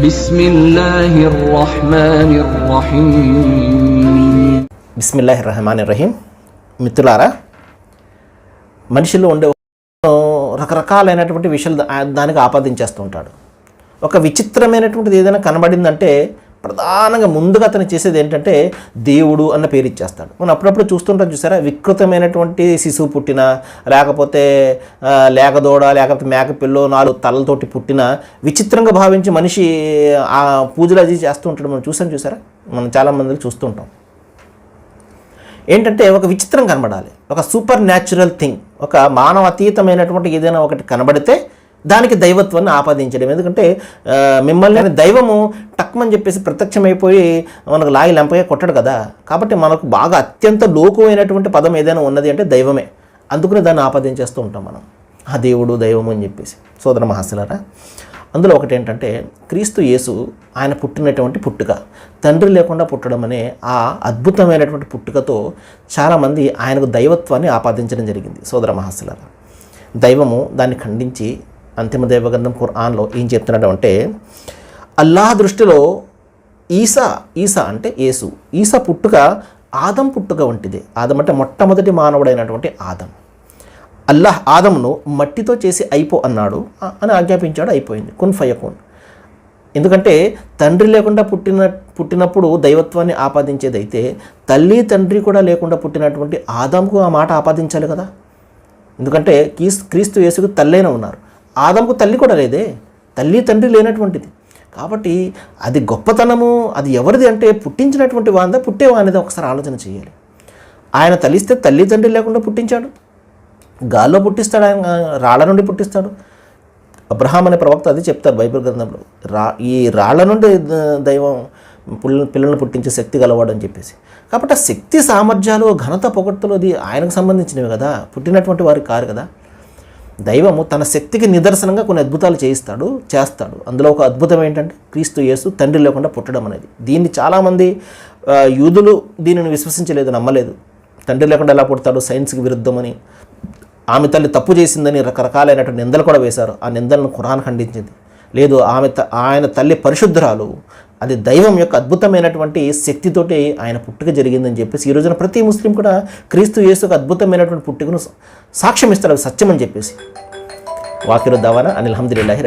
బిస్మిల్లాహిర్రహమానిర్రహీం. మిత్రులారా, మనిషిలో ఉండే రకరకాలైనటువంటి విషయాలు దానికి ఆపాదించేస్తూ ఉంటాడు. ఒక విచిత్రమైనటువంటిది ఏదైనా కనబడిందంటే ప్రధానంగా ముందుగా అతను చేసేది ఏంటంటే దేవుడు అన్న పేరు ఇచ్చేస్తాడు. మనం అప్పుడప్పుడు చూస్తుంటాం, చూసారా? వికృతమైనటువంటి శిశువు పుట్టిన, లేకపోతే లేకదోడ, లేకపోతే మేకపిల్లో 4 తలలతోటి పుట్టిన విచిత్రంగా భావించి మనిషి ఆ పూజలు అది చేస్తూ ఉంటాడు. మనం చూసారా? మనం చాలామందిని చూస్తుంటాం. ఏంటంటే ఒక విచిత్రం కనబడాలి, ఒక సూపర్ న్యాచురల్ థింగ్, ఒక మానవాతీతమైనటువంటి ఏదైనా ఒకటి కనబడితే దానికి దైవత్వాన్ని ఆపాదించడం. ఎందుకంటే మిమ్మల్ని దైవము టక్మని చెప్పేసి ప్రత్యక్షమైపోయి మనకు లాగి లెంపగా కొట్టడు కదా. కాబట్టి మనకు బాగా అత్యంత లోకమైనటువంటి పదం ఏదైనా ఉన్నది అంటే దైవమే. అందుకనే దాన్ని ఆపాదించేస్తూ ఉంటాం మనం, ఆ దేవుడు దైవము అని చెప్పేసి. సోదర మహాశయులారా, అందులో ఒకటి ఏంటంటే క్రీస్తు యేసు ఆయన పుట్టినటువంటి పుట్టుక, తండ్రి లేకుండా పుట్టడం అనే ఆ అద్భుతమైనటువంటి పుట్టుకతో చాలామంది ఆయనకు దైవత్వాన్ని ఆపాదించడం జరిగింది. సోదర మహాశయులారా, దైవము దాన్ని ఖండించి అంతిమ దైవగ్రంథం ఖురాన్లో ఏం చెప్తున్నాడు అంటే, అల్లాహ్ దృష్టిలో ఈసా అంటే యేసు, ఈసా పుట్టుక ఆదం పుట్టుక వంటిది. ఆదం అంటే మొట్టమొదటి మానవుడైనటువంటి ఆదం. అల్లాహ్ ఆదమును మట్టితో చేసి అయిపో అన్నాడు అని ఆజ్ఞాపించాడు. అయిపోయింది, కున్ ఫయకున్. ఎందుకంటే తండ్రి లేకుండా పుట్టినప్పుడు దైవత్వాన్ని ఆపాదించేదైతే, తల్లి తండ్రి కూడా లేకుండా పుట్టినటువంటి ఆదంకు ఆ మాట ఆపాదించాలి కదా. ఎందుకంటే క్రీస్తు యేసుకు తల్లైన ఉన్నారు, ఆదంకు తల్లి కూడా లేదే, తల్లి తండ్రి లేనటువంటిది. కాబట్టి అది గొప్పతనము, అది ఎవరిది అంటే పుట్టించినటువంటి వాందా పుట్టేవానిదా ఒకసారి ఆలోచన చేయాలి. ఆయన తలిస్తే తల్లి తండ్రి లేకుండా పుట్టించాడు, గాల్లో పుట్టిస్తాడు, ఆయన రాళ్ల నుండి పుట్టిస్తాడు. అబ్రహాం అనే ప్రవక్త అది చెప్తారు బైబిల్ గ్రంథంలో, ఈ రాళ్ల నుండి దైవం పిల్లలను పుట్టించే శక్తి గలవాడు అని చెప్పేసి. కాబట్టి ఆ శక్తి సామర్థ్యాలు, ఘనత, పొగడ్తలు అది ఆయనకు సంబంధించినవి కదా, పుట్టినటువంటి వారికి కారు కదా. దైవము తన శక్తికి నిదర్శనంగా కొన్ని అద్భుతాలు చేస్తాడు. అందులో ఒక అద్భుతం ఏంటంటే క్రీస్తు యేసు తండ్రి లేకుండా పుట్టడం అనేది. దీన్ని చాలామంది యూదులు దీనిని విశ్వసించలేదు, నమ్మలేదు. తండ్రి లేకుండా ఎలా పుడతాడు, సైన్స్కి విరుద్ధమని, ఆమె తల్లి తప్పు చేసిందని రకరకాలైనటువంటి నిందలు కూడా వేశారు. ఆ నిందలను ఖురాన్ ఖండించింది. లేదు, ఆయన తల్లి పరిశుద్ధురాలు, అది దైవం యొక్క అద్భుతమైనటువంటి శక్తితోటి ఆయన పుట్టుక జరిగిందని చెప్పేసి ఈ రోజున ప్రతి ముస్లిం కూడా క్రీస్తు యేసుకు అద్భుతమైనటువంటి పుట్టుకను సాక్ష్యం ఇస్తాడు, అది సత్యం అని చెప్పేసి. వాకిరు దావానా అనిల్ హమ్దులిల్లాహి.